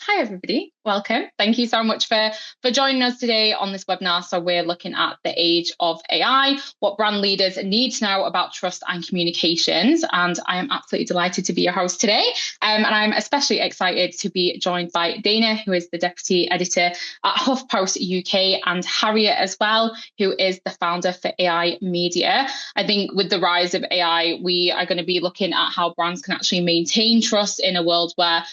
Hi, everybody. Welcome. Thank you so much for joining us today on this webinar. So we're looking at the age of AI, what brand leaders need to know about trust and communications. And I am absolutely delighted to be your host today. And I'm especially excited to be joined by Dayna, who is the Deputy Editor at HuffPost UK, and Harriet as well, who is the founder for AI Media. I think with the rise of AI, we are going to be looking at how brands can actually maintain trust in a world where,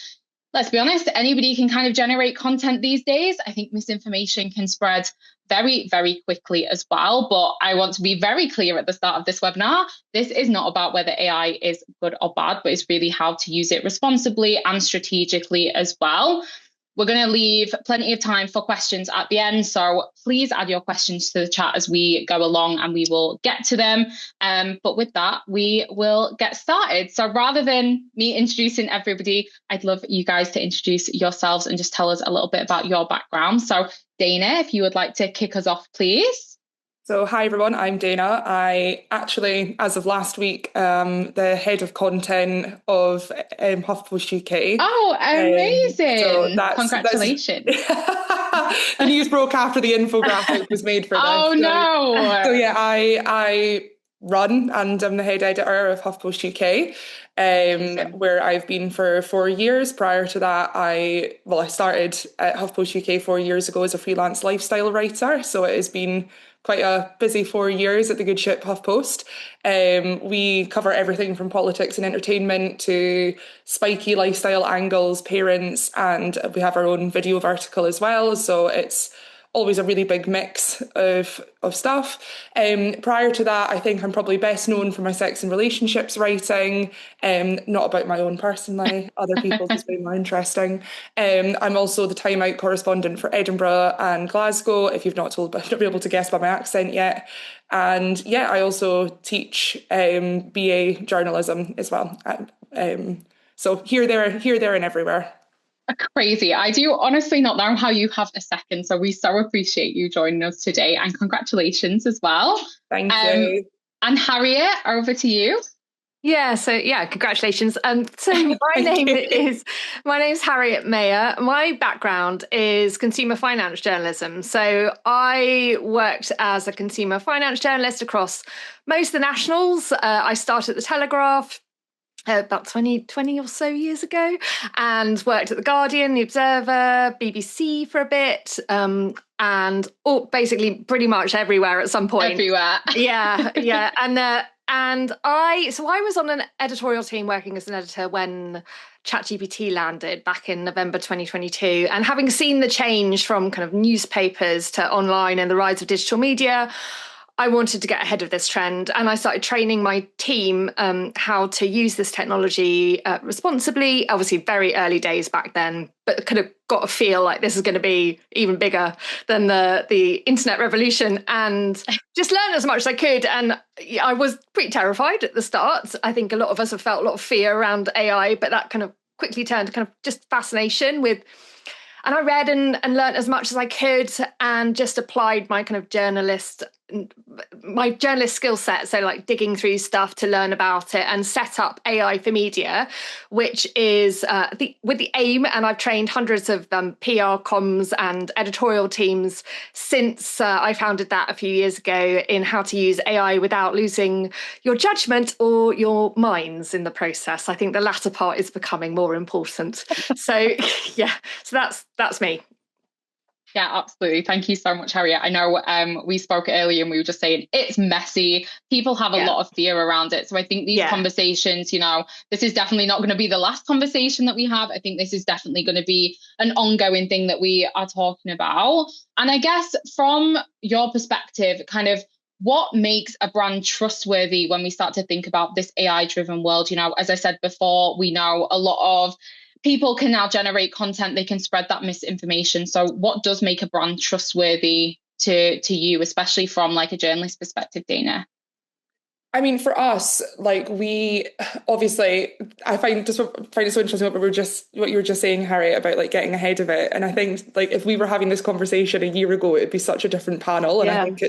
let's be honest, anybody can kind of generate content these days. I think misinformation can spread very, very quickly as well. But I want to be very clear at the start of this webinar. This is not about whether AI is good or bad, but it's really how to use it responsibly and strategically as well. We're going to leave plenty of time for questions at the end, so please add your questions to the chat as we go along and we will get to them. But with that, we will get started. So rather than me introducing everybody, I'd love you guys to introduce yourselves and just tell us a little bit about your background. So Dayna, if you would like to kick us off, please. So hi everyone, I'm Dayna. I actually, as of last week, the head of content of HuffPost UK. Oh, amazing. So Congratulations. The news broke after the infographic was made for this. Oh, no. So yeah, I run and I'm the head editor of HuffPost UK, where I've been for 4 years. Prior to that, I started at HuffPost UK 4 years ago as a freelance lifestyle writer. So it has been quite a busy 4 years at the good ship HuffPost. We cover everything from politics and entertainment to spiky lifestyle angles, parents, and we have our own video vertical as well. So it's always a really big mix of stuff. Prior to that, I think I'm probably best known for my sex and relationships writing, not about my own personally, other people's is way more interesting. I'm also the Time Out correspondent for Edinburgh and Glasgow, if you've not been able to guess by my accent yet. And yeah, I also teach BA journalism as well. So here, there, and everywhere. Crazy. I do honestly not know how you have a second. So we so appreciate you joining us today, and congratulations as well. Thank you. And Harriet, over to you. Congratulations. So my name is Harriet Meyer. My background is consumer finance journalism. So I worked as a consumer finance journalist across most of the nationals. I started at the Telegraph about 20 or so years ago, and worked at The Guardian, The Observer, BBC for a bit, and basically pretty much everywhere at some point. Everywhere. Yeah. And I was on an editorial team working as an editor when ChatGPT landed back in November 2022. And having seen the change from kind of newspapers to online and the rise of digital media, I wanted to get ahead of this trend, and I started training my team how to use this technology responsibly. Obviously, very early days back then, but could have got a feel like this is going to be even bigger than the internet revolution, and just learn as much as I could. And I was pretty terrified at the start. I think a lot of us have felt a lot of fear around AI, but that kind of quickly turned to kind of just fascination with. And I read and learned as much as I could, and just applied my kind of journalist skill set. So like digging through stuff to learn about it, and set up AI for Media, which is with the aim. And I've trained hundreds of PR, comms and editorial teams since I founded that a few years ago, in how to use AI without losing your judgment or minds in the process. I think the latter part is becoming more important. So that's me. Yeah, absolutely. Thank you so much, Harriet. I know we spoke earlier and we were just saying it's messy. People have a lot of fear around it. So I think these conversations, this is definitely not going to be the last conversation that we have. I think this is definitely going to be an ongoing thing that we are talking about. And I guess from your perspective, kind of what makes a brand trustworthy when we start to think about this AI-driven world? As I said before, we know a lot of people can now generate content, they can spread that misinformation. So what does make a brand trustworthy to you, especially from like a journalist perspective, Dayna? I mean, for us, like we obviously, I find it so interesting what you were just saying, Harry, about like getting ahead of it. And I think like if we were having this conversation a year ago, it'd be such a different panel. And I think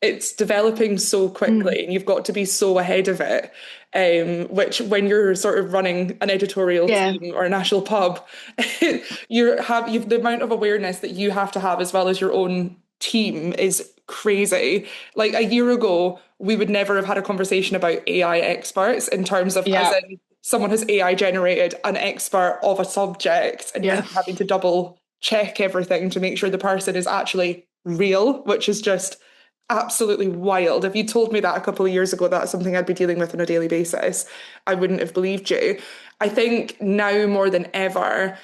it's developing so quickly, and you've got to be so ahead of it. Which when you're sort of running an editorial team or a national pub, you've the amount of awareness that you have to have as well as your own team is crazy. Like a year ago, we would never have had a conversation about AI experts in terms of as in someone has AI generated an expert of a subject and you're having to double check everything to make sure the person is actually real, which is just absolutely wild. If you told me that a couple of years ago, that's something I'd be dealing with on a daily basis, I wouldn't have believed you. I think now more than ever,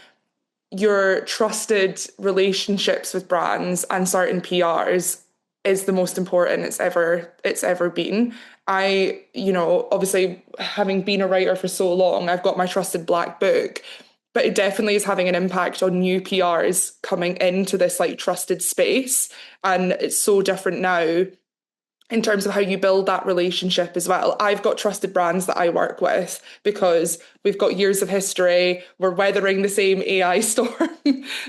your trusted relationships with brands and certain PRs is the most important it's ever been. I, obviously having been a writer for so long, I've got my trusted black book, but it definitely is having an impact on new PRs coming into this like trusted space. And it's so different now in terms of how you build that relationship as well. I've got trusted brands that I work with because we've got years of history, we're weathering the same AI storm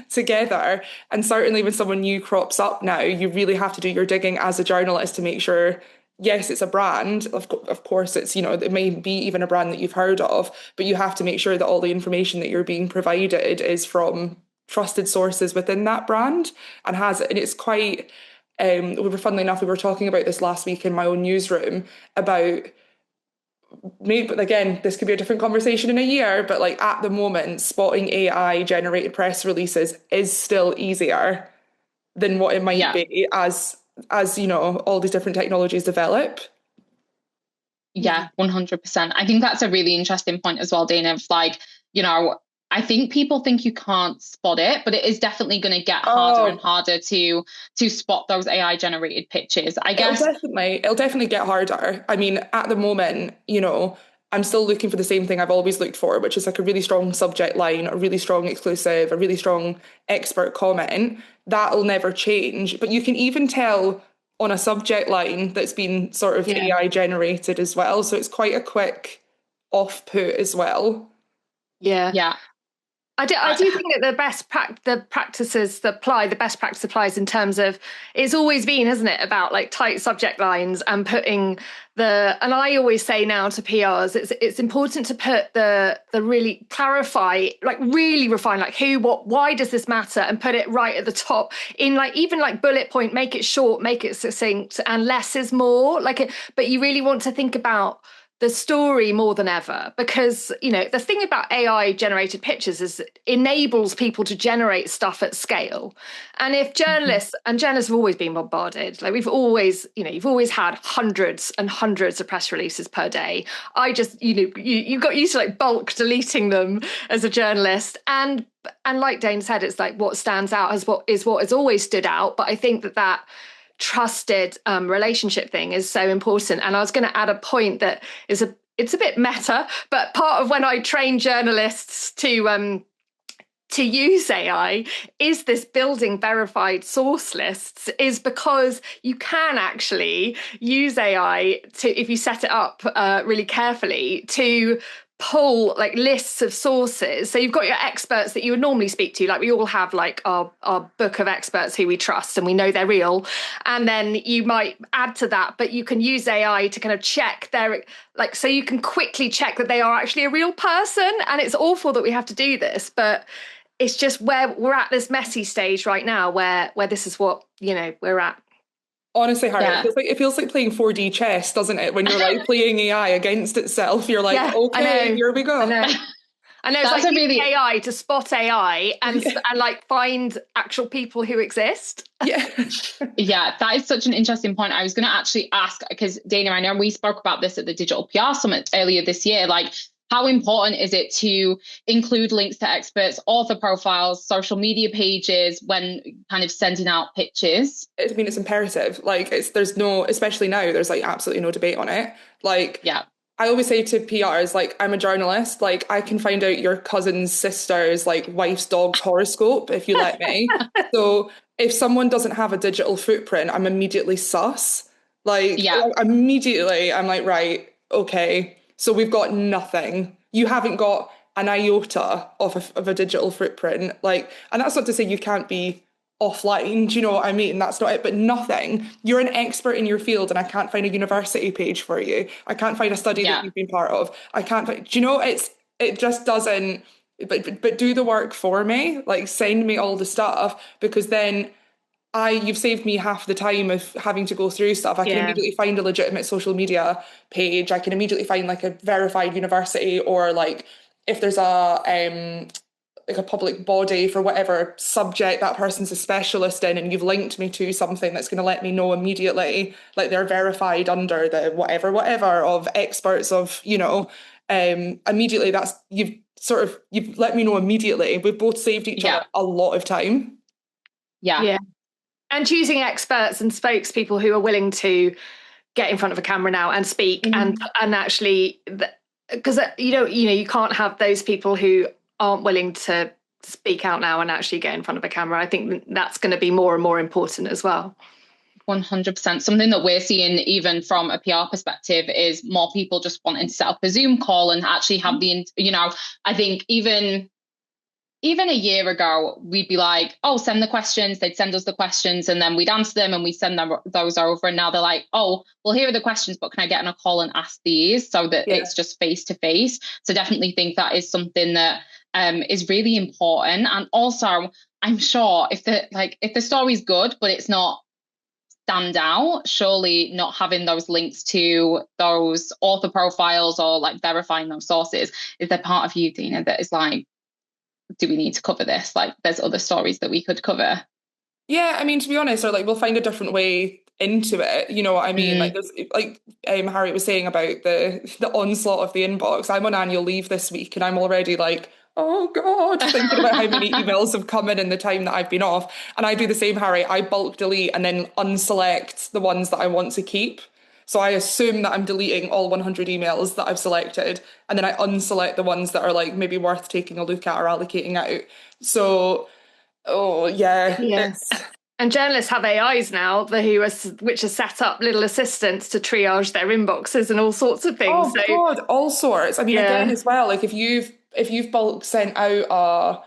together. And certainly when someone new crops up now, you really have to do your digging as a journalist to make sure, yes, it's a brand. Of course, it's, it may be even a brand that you've heard of, but you have to make sure that all the information that you're being provided is from trusted sources within that brand and it's quite... funnily enough, we were talking about this last week in my own newsroom about maybe, again, this could be a different conversation in a year, but like at the moment, spotting AI generated press releases is still easier than what it might be as all these different technologies develop. Yeah, 100%. I think that's a really interesting point as well, Dayna, of like, I think people think you can't spot it, but it is definitely going to get harder and harder to spot those AI generated pictures. I guess it'll definitely get harder. I mean, at the moment, I'm still looking for the same thing I've always looked for, which is like a really strong subject line, a really strong exclusive, a really strong expert comment. That'll never change. But you can even tell on a subject line that's been sort of AI generated as well. So it's quite a quick off put as well. Yeah. I do think that the best practice applies in terms of, it's always been, hasn't it, about like tight subject lines and putting and I always say now to PRs, it's important to put the really clarify, like really refine, like who, what, why does this matter, and put it right at the top in like even like bullet point, make it short, make it succinct, and less is more. But you really want to think about the story more than ever, because the thing about AI generated pictures is it enables people to generate stuff at scale. And if journalists have always been bombarded, like we've always, you've always had hundreds and hundreds of press releases per day. I just, you got used to like bulk deleting them as a journalist. And like Dane said, it's like what stands out is what has always stood out. But I think that trusted relationship thing is so important. And I was going to add a point that it's a bit meta, but part of when I train journalists to use AI is this building verified source lists, is because you can actually use AI to, if you set it up really carefully, to pull like lists of sources. So you've got your experts that you would normally speak to, like we all have like our book of experts who we trust and we know they're real, and then you might add to that, but you can use AI to kind of check their, like, so you can quickly check that they are actually a real person. And it's awful that we have to do this, but it's just where we're at this messy stage right now where this is what we're at. Honestly, Harriet, it feels like playing 4D chess, doesn't it? When you're like playing AI against itself, you're like, okay, here we go. I know. It's like using AI to spot AI and like find actual people who exist. Yeah, that is such an interesting point. I was going to actually ask, because Dayna, I know we spoke about this at the Digital PR Summit earlier this year, like how important is it to include links to experts, author profiles, social media pages when kind of sending out pitches? I mean, it's imperative. Like there's no, especially now, there's like absolutely no debate on it. Like, I always say to PRs, like, I'm a journalist, like I can find out your cousin's sister's like wife's dog's horoscope if you let me. So if someone doesn't have a digital footprint, I'm immediately sus. Like Yeah. immediately I'm like, right, okay, so we've got nothing. You haven't got an iota of a digital footprint. Like, and that's not to say you can't be offline, do you know what I mean? That's not it, but nothing. You're an expert in your field and I can't find a university page for you. I can't find a study that Yeah. you've been part of. I can't find, do you know, it just doesn't, but do the work for me. Like send me all the stuff because then you've saved me half the time of having to go through stuff. I can Yeah. immediately find a legitimate social media page. I can immediately find like a verified university or like if there's like a public body for whatever subject that person's a specialist in and you've linked me to something that's going to let me know immediately, like they're verified under the whatever of experts of, immediately you've let me know immediately. We've both saved each other a lot of time. Yeah. And choosing experts and spokespeople who are willing to get in front of a camera now and speak and actually, because you can't have those people who aren't willing to speak out now and actually get in front of a camera. I think that's going to be more and more important as well. 100%. Something that we're seeing even from a PR perspective is more people just wanting to set up a Zoom call and actually have I think even a year ago, we'd be like, oh, send the questions. They'd send us the questions and then we'd answer them and we'd send those over. And now they're like, oh, well, here are the questions, but can I get on a call and ask these so that it's just face to face? So definitely think that is something that is really important. And also, I'm sure if the story's good, but it's not stand out, surely not having those links to those author profiles or like verifying those sources, is there part of you, Dayna, that is like, do we need to cover this? Like there's other stories that we could cover. Yeah, I mean, to be honest, or like we'll find a different way into it. You know what I mean? Like there's like Harriet was saying about the onslaught of the inbox. I'm on annual leave this week and I'm already like, oh God, thinking about how many emails have come in the time that I've been off. And I do the same, Harry. I bulk delete and then unselect the ones that I want to keep. So I assume that I'm deleting all 100 emails that I've selected, and then I unselect the ones that are like maybe worth taking a look at or allocating out. So, oh yeah, it's. And journalists have AIs now which are set up little assistants to triage their inboxes and all sorts of things. Oh God, all sorts. I mean, again, as well, like if you've bulk sent out a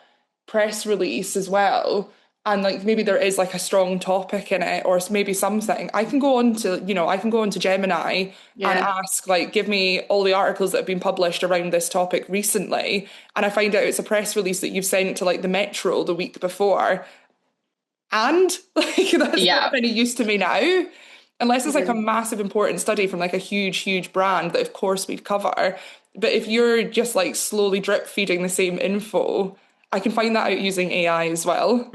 press release as well, and like maybe there is like a strong topic in it, or maybe something, I can go on to Gemini and ask, like, give me all the articles that have been published around this topic recently, and I find out it's a press release that you've sent to like the Metro the week before. And like that's not of any use to me now, unless it's like a massive important study from like a huge brand that of course we'd cover. But if you're just like slowly drip feeding the same info, I can find that out using AI as well.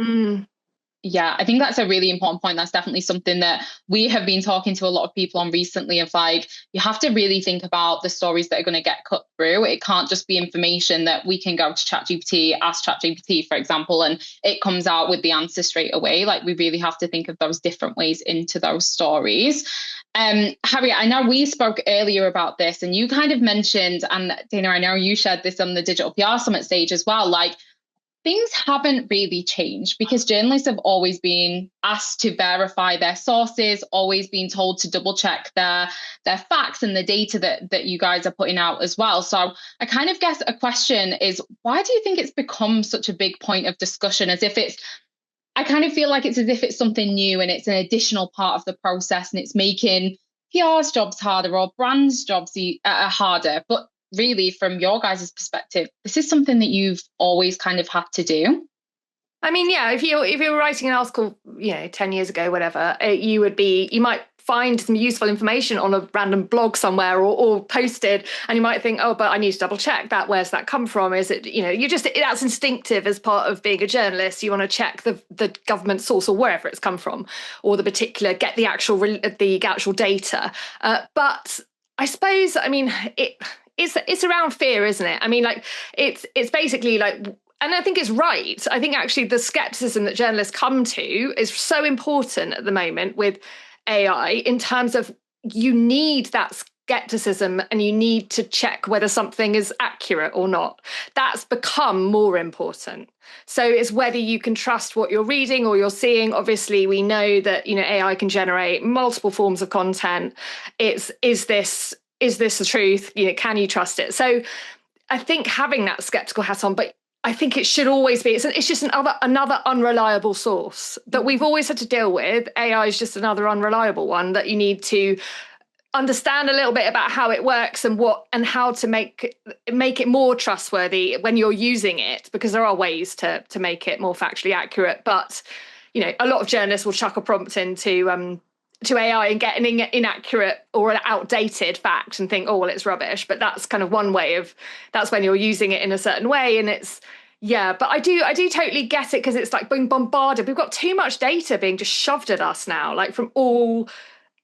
Yeah, I think that's a really important point. That's definitely something that we have been talking to a lot of people on recently of like, you have to really think about the stories that are going to get cut through. It can't just be information that we can go to ChatGPT, ask ChatGPT, for example, and it comes out with the answer straight away. Like we really have to think of those different ways into those stories. Harriet, I know we spoke earlier about this and you kind of mentioned, and Dayna, I know you shared this on the Digital PR Summit stage as well, like things haven't really changed because journalists have always been asked to verify their sources, always been told to double check their facts and the data that you guys are putting out as well. So I kind of guess a question is, why do you think it's become such a big point of discussion, I kind of feel like it's as if it's something new and it's an additional part of the process and it's making PR's jobs harder or brands' jobs harder. But really, from your guys' perspective, this is something that you've always kind of had to do. I mean, yeah, if you were writing an article, 10 years ago, whatever, you might find some useful information on a random blog somewhere or posted, and you might think, oh, but I need to double check that. Where's that come from? Is it, that's instinctive as part of being a journalist. You want to check the government source or wherever it's come from, or get the actual data. But I suppose, I mean, it's around fear, isn't it? I mean, like it's basically like, and I think it's right. I think actually the skepticism that journalists come to is so important at the moment with AI in terms of you need that skepticism and you need to check whether something is accurate or not. That's become more important. So it's whether you can trust what you're reading or you're seeing. Obviously, we know that, AI can generate multiple forms of content. Is this the truth? Can you trust it? So I think having that skeptical hat on, but I think it should always be, it's just another unreliable source that we've always had to deal with. AI is just another unreliable one that you need to understand a little bit about how it works and how to make it more trustworthy when you're using it, because there are ways to make it more factually accurate. But, a lot of journalists will chuck a prompt into to AI and get an inaccurate or an outdated fact and think, oh, well, it's rubbish. But that's kind of one way that's when you're using it in a certain way. And but I do totally get it, because it's like being bombarded. We've got too much data being just shoved at us now, like from all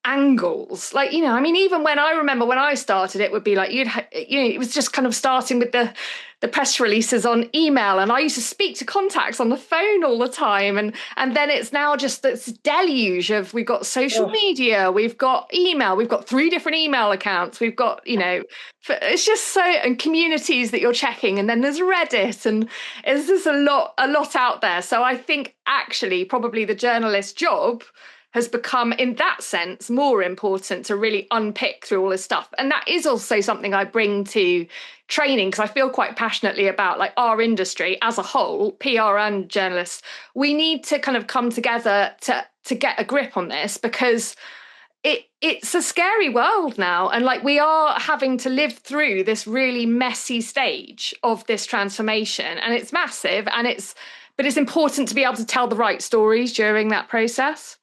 angles. Like, even when I started, it would be like, it was just kind of starting with the press releases on email, and I used to speak to contacts on the phone all the time, and then it's now just this deluge of, we've got social media, we've got email, we've got 3 different email accounts, we've got it's just so, and communities that you're checking, and then there's Reddit, and it's just a lot out there. So I think actually probably the journalist's job has become, in that sense, more important to really unpick through all this stuff. And that is also something I bring to training, because I feel quite passionately about, like, our industry as a whole, PR and journalists. We need to kind of come together to get a grip on this, because it's a scary world now. And like, we are having to live through this really messy stage of this transformation, and it's massive, but it's important to be able to tell the right stories during that process.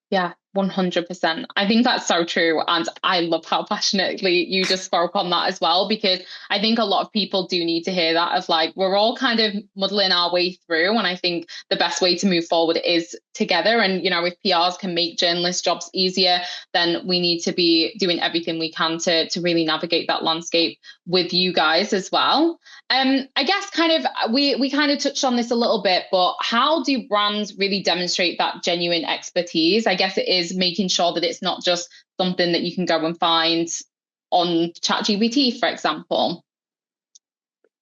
Yeah, 100%. I think that's so true. And I love how passionately you just spoke on that as well, because I think a lot of people do need to hear that, of like, we're all kind of muddling our way through. And I think the best way to move forward is together. And, if PRs can make journalists' jobs easier, then we need to be doing everything we can to really navigate that landscape with you guys as well. I guess kind of we kind of touched on this a little bit, but how do brands really demonstrate that genuine expertise? I guess it is making sure that it's not just something that you can go and find on ChatGPT, for example.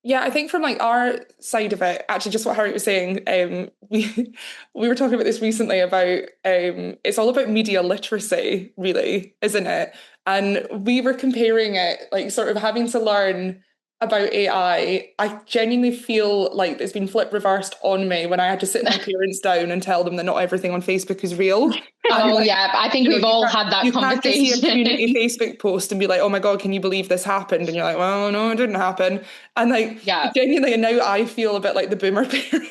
Yeah, I think from like our side of it, actually, just what Harriet was saying, we were talking about this recently about it's all about media literacy, really, isn't it? And we were comparing it, like, sort of having to learn about AI. I genuinely feel like it's been flip reversed on me when I had to sit my parents down and tell them that not everything on Facebook is real. Yeah, I think we've all had that conversation. You can't just see a community Facebook post and be like, oh my God, can you believe this happened? And you're like, well, no, it didn't happen. And like, genuinely, and now I feel a bit like the boomer parent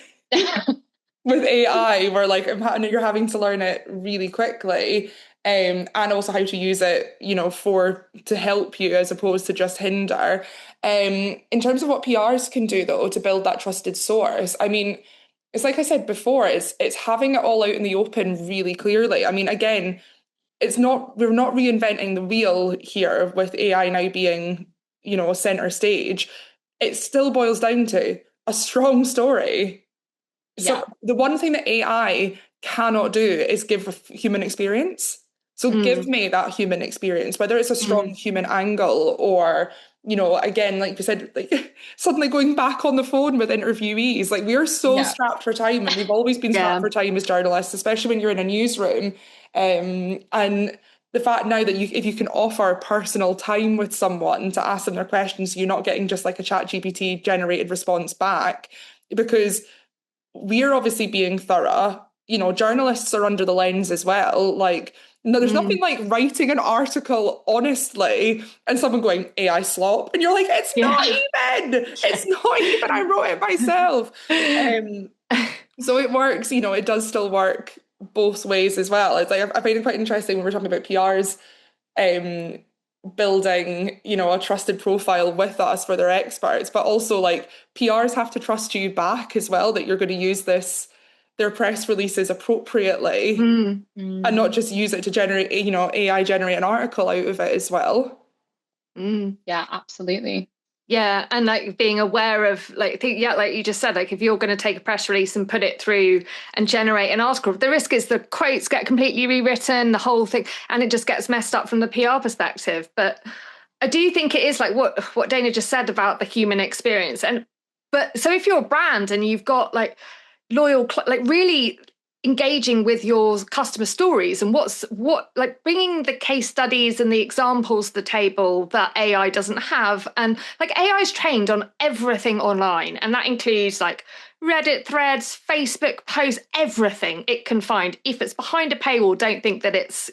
with AI, where like you're having to learn it really quickly. And also how to use it, to help you as opposed to just hinder. In terms of what PRs can do, though, to build that trusted source, I mean, it's like I said before, it's having it all out in the open really clearly. I mean, again, we're not reinventing the wheel here with AI now being, center stage. It still boils down to a strong story. So the one thing that AI cannot do is give a human experience. So give me that human experience, whether it's a strong human angle or, again, like you said, like suddenly going back on the phone with interviewees. Like, we are so strapped for time, and we've always been strapped for time as journalists, especially when you're in a newsroom. And the fact now that if you can offer personal time with someone to ask them their questions, so you're not getting just like a ChatGPT generated response back, because we're obviously being thorough. Journalists are under the lens as well. Like, no, there's nothing like writing an article honestly and someone going AI slop, and you're like, it's not even, I wrote it myself. So it works, it does still work both ways as well. It's like, I find it quite interesting when we're talking about PRs building, a trusted profile with us for their experts, but also like PRs have to trust you back as well, that you're going to use their press releases appropriately and not just use it to generate, AI generate an article out of it as well. Yeah, absolutely. Yeah, and like being aware of like like you just said, like if you're going to take a press release and put it through and generate an article, the risk is the quotes get completely rewritten, the whole thing, and it just gets messed up from the PR perspective. But I do think it is like what Dayna just said about the human experience. But so if you're a brand and you've got like loyal, like really engaging with your customer stories and what like bringing the case studies and the examples to the table that AI doesn't have, and like AI is trained on everything online, and that includes like Reddit threads, Facebook posts, everything it can find. If it's behind a paywall, don't think that it's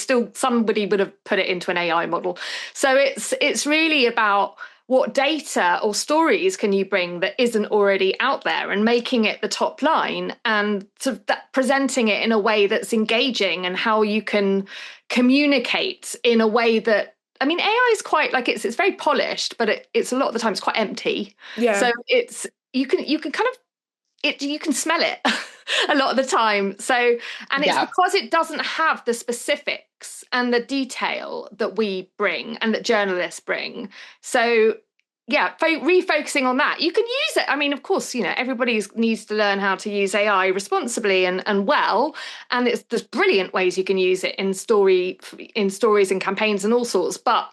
still somebody would have put it into an AI model. So it's really about what data or stories can you bring that isn't already out there, and making it the top line, and sort of presenting it in a way that's engaging, and how you can communicate in a way that, I mean, AI is quite like it's very polished, but it's a lot of the time it's quite empty. Yeah. So it's you can kind of you can smell it a lot of the time. So, and it's because it doesn't have the specifics and the detail that we bring and that journalists bring. So yeah, refocusing on that. You can use it. I mean, of course, everybody needs to learn how to use AI responsibly and well. And there's brilliant ways you can use it in stories and campaigns and all sorts. But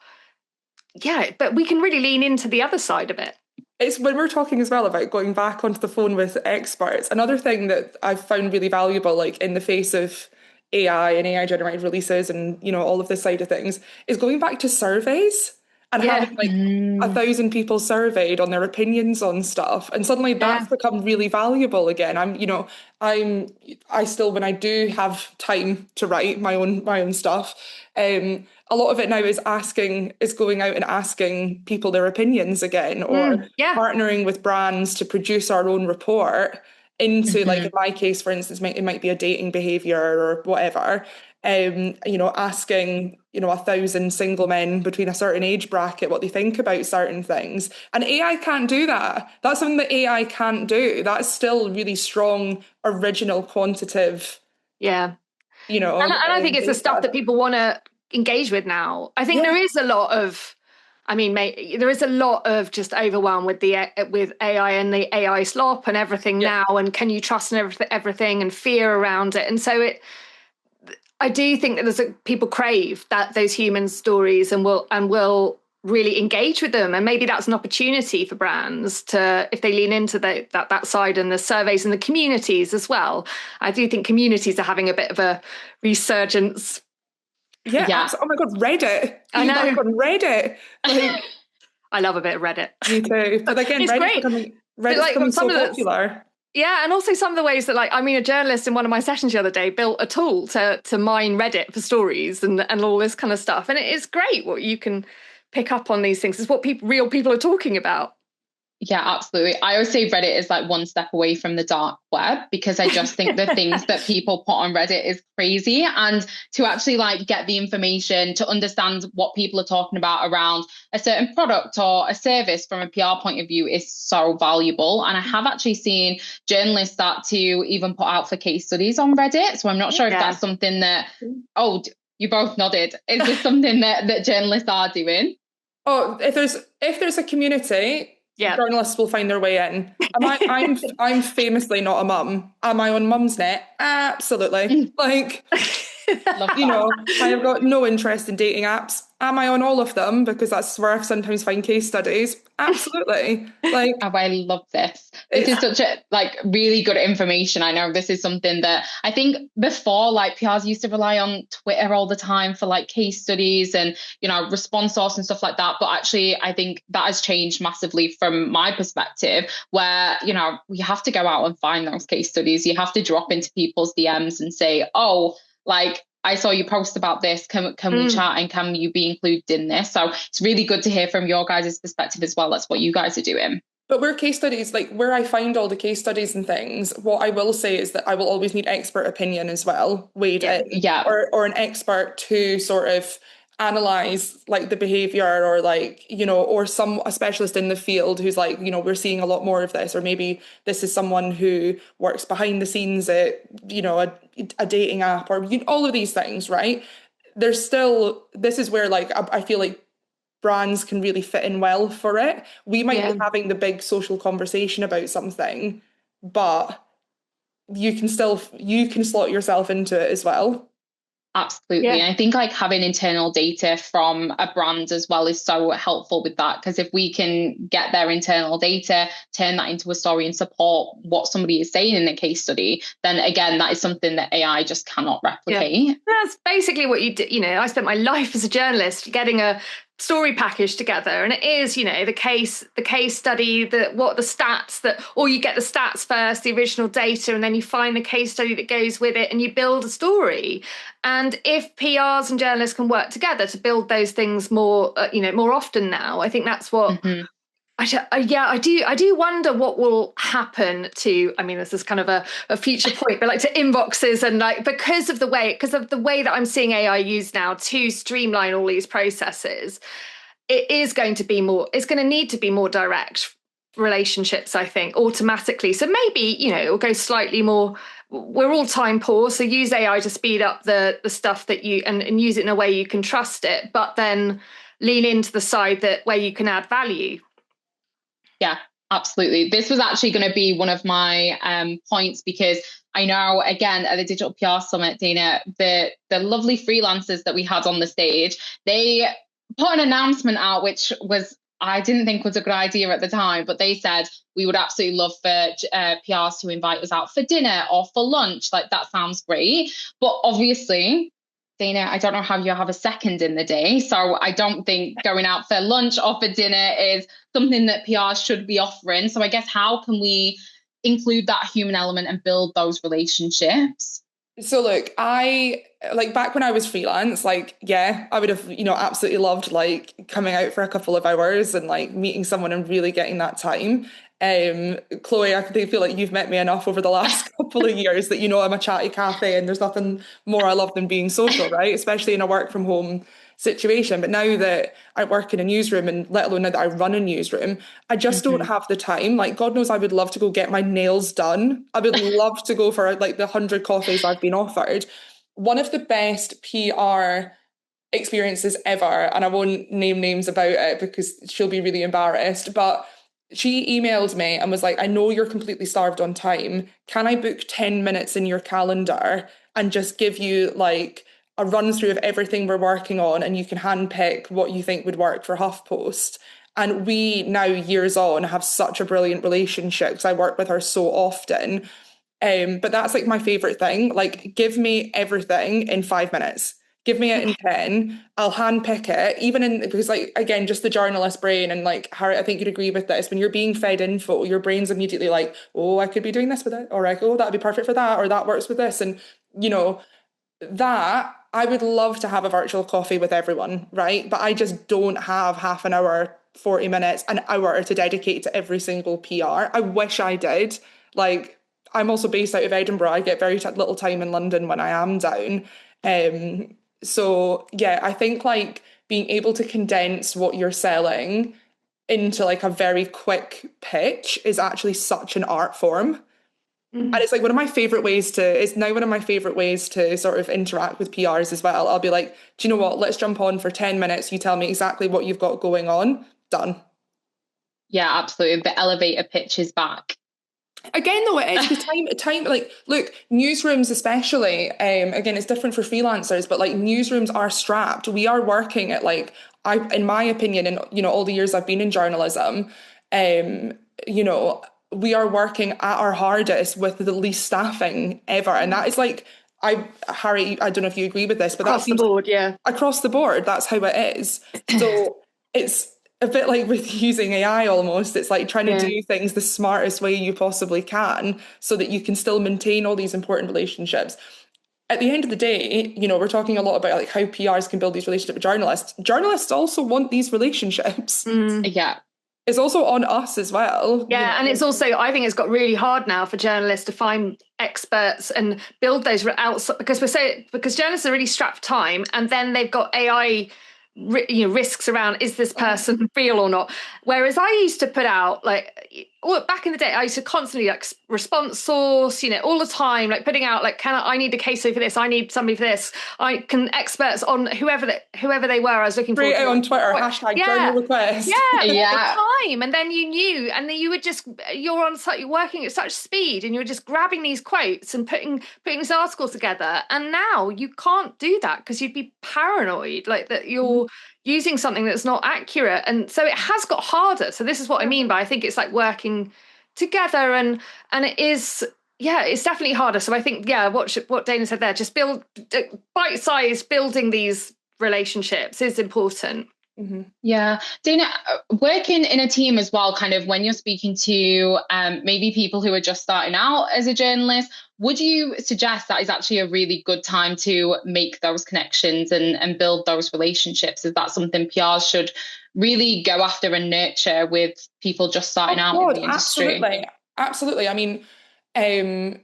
we can really lean into the other side of it. It's when we're talking as well about going back onto the phone with experts. Another thing that I've found really valuable, like in the face of AI and AI generated releases and, all of this side of things, is going back to surveys and having like 1,000 people surveyed on their opinions on stuff. And suddenly that's become really valuable again. I still, when I do have time to write my own stuff, a lot of it now is going out and asking people their opinions again, or partnering with brands to produce our own report into, like in my case, for instance, it might be a dating behavior or whatever. Asking 1,000 single men between a certain age bracket what they think about certain things. And AI can't do that. That's something that AI can't do. That's still really strong, original, quantitative. Yeah. And I think it's the stuff that people want to engage with now. I think there is a lot of, there is a lot of just overwhelm with with AI and the AI slop and everything now, and can you trust and everything and fear around it. And so I do think that people crave those human stories and will really engage with them. And maybe that's an opportunity for brands to, if they lean into that side, and the surveys and the communities as well. I do think communities are having a bit of a resurgence. Yeah. Oh my God, Reddit. I know. Back on Reddit. Like, I love a bit of Reddit. Me too. But again, Reddit's becoming so popular. Yeah, and also some of the ways that, a journalist in one of my sessions the other day built a tool to mine Reddit for stories and all this kind of stuff. And it is great what you can pick up on these things. It's what real people are talking about. Yeah, absolutely. I always say Reddit is like one step away from the dark web, because I just think the things that people put on Reddit is crazy. And to actually get the information, to understand what people are talking about around a certain product or a service from a PR point of view is so valuable. And I have actually seen journalists start to even put out for case studies on Reddit. So I'm not sure if that's something that, you both nodded. Is this something that journalists are doing? Oh, if there's a community, journalists will find their way in. I'm famously not a mum. Am I on Mumsnet? Absolutely. I have got no interest in dating apps. Am I on all of them? Because that's where I sometimes find case studies. Absolutely. I love this. This is such a really good information. I know this is something that I think before PRs used to rely on Twitter all the time for case studies and response source and stuff like that. But actually, I think that has changed massively from my perspective, where we have to go out and find those case studies. You have to drop into people's DMs and say, I saw you post about this. Can we chat, and can you be included in this? So it's really good to hear from your guys' perspective as well. That's what you guys are doing. But where case studies, where I find all the case studies and things, what I will say is that I will always need expert opinion as well, weighed in. Yeah. Or an expert to sort of analyze the behavior, or or a specialist in the field who's we're seeing a lot more of this, or maybe this is someone who works behind the scenes at a dating app, or all of these things, right? There's still, this is where I feel brands can really fit in well for it. We might Yeah. be having the big social conversation about something, but you can slot yourself into it as well. Absolutely. Yeah. And I think like having internal data from a brand as well is so helpful with that, because if we can get their internal data, turn that into a story and support what somebody is saying in the case study, then again, that is something that AI just cannot replicate. Yeah. That's basically what you do. You know, I spent my life as a journalist getting a story package together, and it is, you know, the case study, the stats that, or you get the stats first, the original data, and then you find the case study that goes with it, and you build a story. And if PRs and journalists can work together to build those things more, more often now, I think that's what. Mm-hmm. I do wonder what will happen to, I mean, this is kind of a future point, but like to inboxes, and like because of the way that I'm seeing AI used now to streamline all these processes, it's going to need to be more direct relationships, I think, automatically. So maybe, it'll go slightly more, we're all time poor, so use AI to speed up the stuff that you, and use it in a way you can trust it, but then lean into the side where you can add value. Yeah, absolutely. This was actually going to be one of my points, because I know, again, at the Digital PR Summit, Dayna, the lovely freelancers that we had on the stage, they put an announcement out, which I didn't think was a good idea at the time, but they said, we would absolutely love for PRs to invite us out for dinner or for lunch. Like, that sounds great. But obviously, Dayna, I don't know how you have a second in the day, so I don't think going out for lunch or for dinner is something that PRs should be offering. So I guess, how can we include that human element and build those relationships? So look, back when I was freelance, I would have, absolutely loved coming out for a couple of hours and meeting someone and really getting that time. Chloe, I feel like you've met me enough over the last couple of years that I'm a chatty Cathy, and there's nothing more I love than being social, right? Especially in a work from home situation. But now that I work in a newsroom, and let alone now that I run a newsroom, I just don't have the time. God knows I would love to go get my nails done. I would love to go for the 100 coffees I've been offered. One of the best PR experiences ever, and I won't name names about it because she'll be really embarrassed, but she emailed me and was like, I know you're completely starved on time. Can I book 10 minutes in your calendar and just give you a run through of everything we're working on, and you can handpick what you think would work for HuffPost? And we now, years on, have such a brilliant relationship because I work with her so often. But that's my favorite thing. Give me everything in 5 minutes. Give me it in 10. I'll handpick it, because again, just the journalist brain, and Harriet, I think you'd agree with this. When you're being fed info, your brain's immediately oh, I could be doing this with it, or oh, that'd be perfect for that, or that works with this. And that I would love to have a virtual coffee with everyone, right? But I just don't have half an hour, 40 minutes, an hour to dedicate to every single PR. I wish I did. I'm also based out of Edinburgh. I get very little time in London when I am down. So yeah, I think being able to condense what you're selling into a very quick pitch is actually such an art form. And it's one of my favorite ways to sort of interact with PRs as well. I'll be like, do you know what? Let's jump on for 10 minutes. You tell me exactly what you've got going on. Done. Yeah, absolutely. The elevator pitch is back. Again, though, it is the time. Look, newsrooms especially. Again, it's different for freelancers, but newsrooms are strapped. We are working at in my opinion, in all the years I've been in journalism, we are working at our hardest with the least staffing ever, and that is Harry, I don't know if you agree with this, but across the board, yeah, across the board, that's how it is. So it's a bit like with using AI almost. It's trying to do things the smartest way you possibly can so that you can still maintain all these important relationships. At the end of the day, we're talking a lot about how PRs can build these relationships with journalists. Journalists also want these relationships. Yeah. It's also on us as well. Yeah, and it's also, I think it's got really hard now for journalists to find experts and build those out, because journalists are really strapped for time, and then they've got AI risks around, is this person real or not? Whereas I used to put out back in the day, I used to constantly like response source, all the time, like putting out like, I need a case for this, I need somebody for this, I can experts on whoever they were. I was looking for it on Twitter, hashtag journal request. Yeah, time. And then you knew, and then you would just, you're working at such speed, and you're just grabbing these quotes and putting these articles together. And now you can't do that because you'd be paranoid, like that you're using something that's not accurate. And so it has got harder. So this is what I mean by, I think it's like working together, and it is, it's definitely harder. So I think, what Dayna said there, just build bite-size, building these relationships is important. Mm-hmm. Yeah. Dayna, working in a team as well, kind of when you're speaking to maybe people who are just starting out as a journalist, would you suggest that is actually a really good time to make those connections and build those relationships? Is that something PRs should really go after and nurture with people just starting out in the industry? Absolutely. I mean, when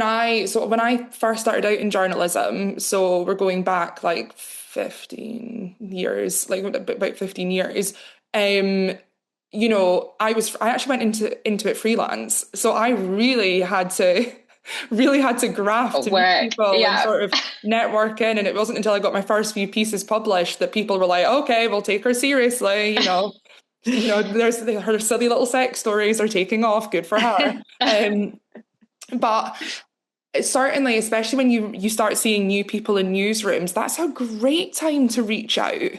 I first started out in journalism, so we're going back like 15 years, like about 15 years. I actually went into it freelance, so I really had to graft to meet people and sort of networking. And it wasn't until I got my first few pieces published that people were like, "Okay, we'll take her seriously." There's her silly little sex stories are taking off. Good for her. But certainly, especially when you start seeing new people in newsrooms, that's a great time to reach out.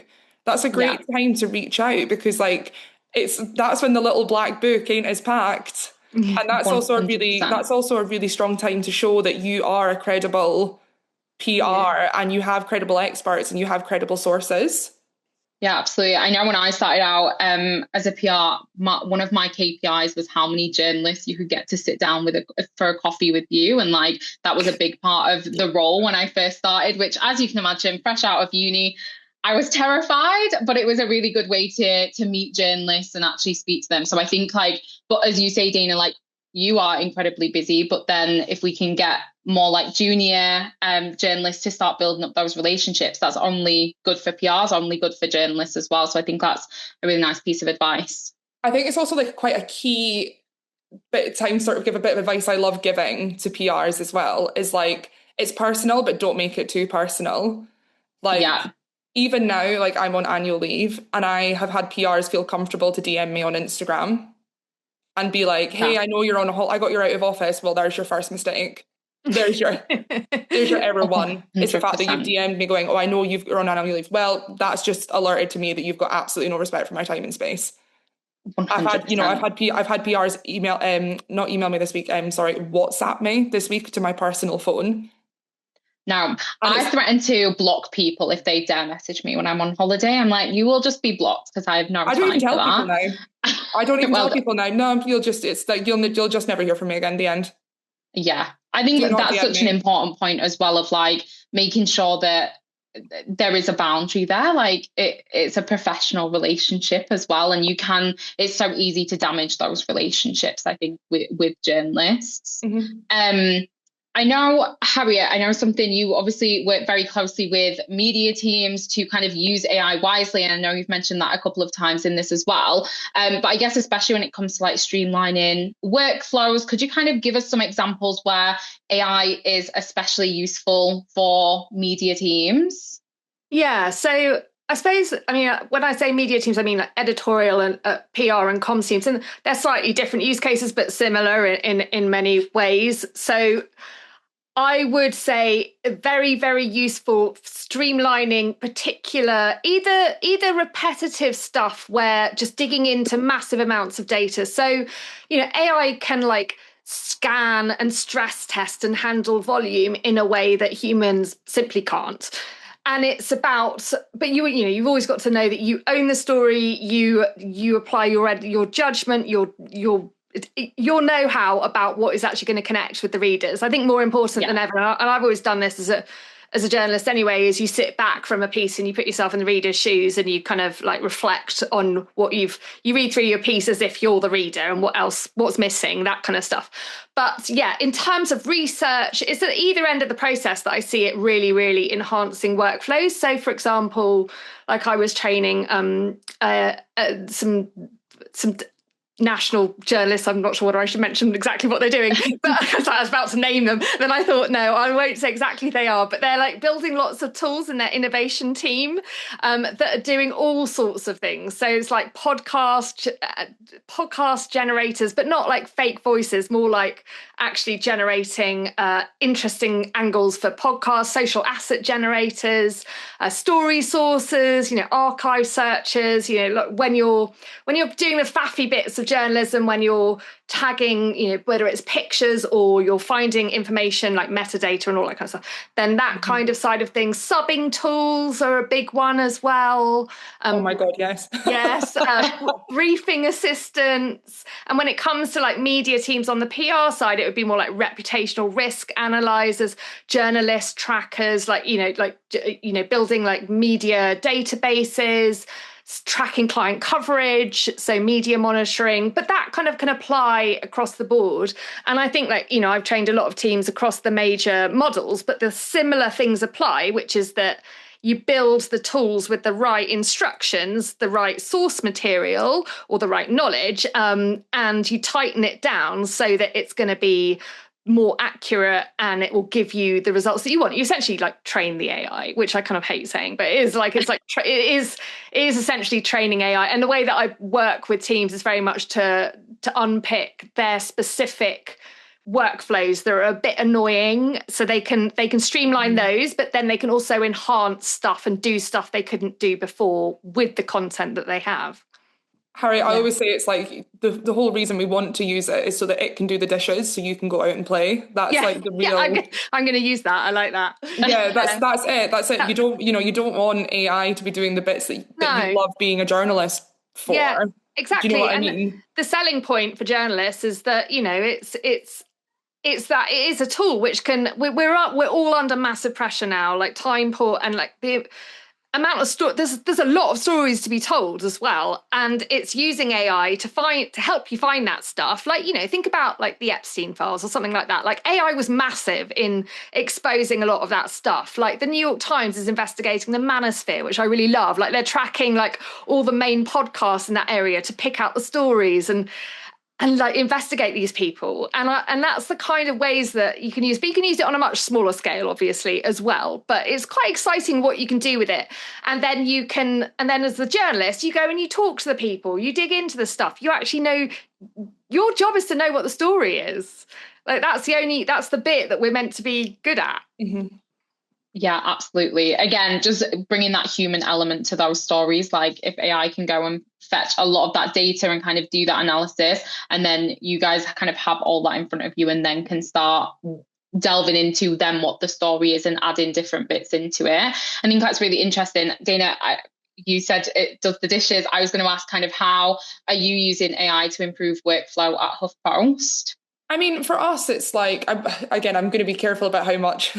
That's a great time to reach out, because like that's when the little black book ain't as packed. And that's 100%. also a really strong time to show that you are a credible PR and you have credible experts and you have credible sources. Yeah, absolutely. I know when I started out as a PR, one of my KPIs was how many journalists you could get to sit down with for a coffee with you. And like, that was a big part of the role when I first started, which, as you can imagine, fresh out of uni, I was terrified, but it was a really good way to meet journalists and actually speak to them. So I think but as you say, Dayna, like, you are incredibly busy, but then if we can get more like junior journalists to start building up those relationships, that's only good for PRs, only good for journalists as well. So I think that's a really nice piece of advice. I think it's also like quite a key bit of time to sort of give a bit of advice I love giving to PRs as well, is like, it's personal, but don't make it too personal. Like, even now, like, I'm on annual leave and I have had PRs feel comfortable to DM me on Instagram and be like, "Hey, I know you're on I got you out of office." Well, there's your first mistake. There's your error one. It's the fact that you've DM'd me going, "Oh, I know you're on annual leave." Well, that's just alerted to me that you've got absolutely no respect for my time and space. 100%. I've had PRs not email me this week. WhatsApp me this week to my personal phone. Now, I threaten to block people if they dare message me when I'm on holiday. I'm like, you will just be blocked because I have no time for that. I don't even tell people now. No, you'll just never hear from me again in the end. Yeah, I think that's such an important point as well, of like making sure that there is a boundary there. Like it's a professional relationship as well, and it's so easy to damage those relationships, I think, with journalists. Mm-hmm. I know, Harriet, something you obviously work very closely with media teams to kind of use AI wisely. And I know you've mentioned that a couple of times in this as well. But I guess especially when it comes to like streamlining workflows, could you kind of give us some examples where AI is especially useful for media teams? Yeah, so I suppose, when I say media teams, I mean like editorial and PR and comms teams, and they're slightly different use cases, but similar in many ways. So I would say very, very useful streamlining particular, either repetitive stuff where just digging into massive amounts of data. So, AI can like scan and stress test and handle volume in a way that humans simply can't. And it's about, but you've always got to know that you own the story, you apply your judgment, your know-how about what is actually going to connect with the readers. I think more important than ever, and I've always done this as a journalist anyway, is you sit back from a piece and you put yourself in the reader's shoes and you kind of like reflect on what you read through your piece as if you're the reader and what's missing, that kind of stuff. But yeah, in terms of research, it's at either end of the process that I see it really, really enhancing workflows. So for example, like I was training some national journalists. I'm not sure whether I should mention exactly what they're doing, but because I was about to name them, then I thought, no, I won't say exactly who they are, but they're like building lots of tools in their innovation team that are doing all sorts of things. So it's like podcast generators, but not like fake voices, more like actually generating interesting angles for podcasts, social asset generators, story sources, archive searches, like when you're doing the faffy bits of journalism, when you're tagging, whether it's pictures or you're finding information like metadata and all that kind of stuff, then that kind of side of things. Subbing tools are a big one as well. Oh my God, yes. Yes, briefing assistants. And when it comes to like media teams on the PR side, it would be more like reputational risk analyzers, journalist trackers, building like media databases, tracking client coverage, so media monitoring, but that kind of can apply across the board. And I think I've trained a lot of teams across the major models, but the similar things apply, which is that you build the tools with the right instructions, the right source material or the right knowledge, and you tighten it down so that it's going to be more accurate and it will give you the results that you want. You essentially like train the AI, which I kind of hate saying, but it is essentially training AI. And the way that I work with teams is very much to unpick their specific workflows that are a bit annoying, so they can streamline those, but then they can also enhance stuff and do stuff they couldn't do before with the content that they have. Harry, I always say it's like the whole reason we want to use it is so that it can do the dishes, so you can go out and play. That's like the real. I'm going to use that. I like that. Yeah, that's it. That's it. You don't want AI to be doing the bits that you love being a journalist for. Yeah, exactly. Do you know what I mean? The selling point for journalists is that it's that it is a tool which we're all under massive pressure now, like time poor, and like the amount of there's a lot of stories to be told as well, and it's using AI to help you find that stuff. Like think about like the Epstein files or something like that. Like AI was massive in exposing a lot of that stuff. Like the New York Times is investigating the manosphere, which I really love. Like they're tracking like all the main podcasts in that area to pick out the stories and like investigate these people. And that's the kind of ways that you can use, but you can use it on a much smaller scale, obviously, as well. But it's quite exciting what you can do with it. And then as the journalist, you go and you talk to the people, you dig into the stuff. You actually know, your job is to know what the story is. Like that's the bit that we're meant to be good at. Mm-hmm. Yeah, absolutely. Again, just bringing that human element to those stories. Like if AI can go and fetch a lot of that data and kind of do that analysis, and then you guys kind of have all that in front of you and then can start delving into then what the story is and adding different bits into it. I think that's really interesting. Dayna, you said it does the dishes. I was going to ask kind of how are you using AI to improve workflow at HuffPost? I mean, for us, it's like, I'm going to be careful about how much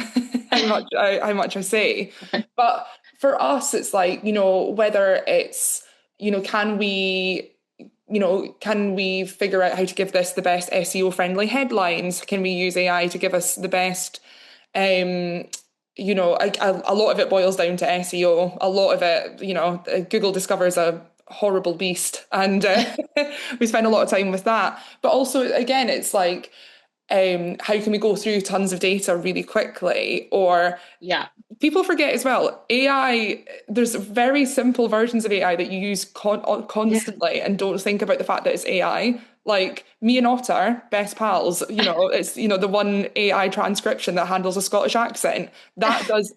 I say, but for us, it's like, whether it's, can we figure out how to give this the best SEO friendly headlines? Can we use AI to give us the best, a lot of it boils down to SEO. A lot of it, Google discovers a horrible beast, and we spend a lot of time with that. But also, again, it's like, how can we go through tons of data really quickly? Or people forget as well, AI, there's very simple versions of AI that you use constantly and don't think about the fact that it's AI. Like me and Otter, best pals, it's the one AI transcription that handles a Scottish accent that does.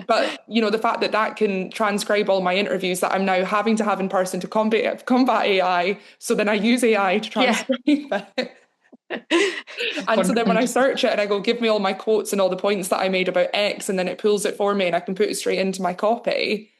But the fact that can transcribe all my interviews that I'm now having to have in person to combat AI, so then I use AI to transcribe it. And so then when I search it and I go, give me all my quotes and all the points that I made about X, and then it pulls it for me and I can put it straight into my copy.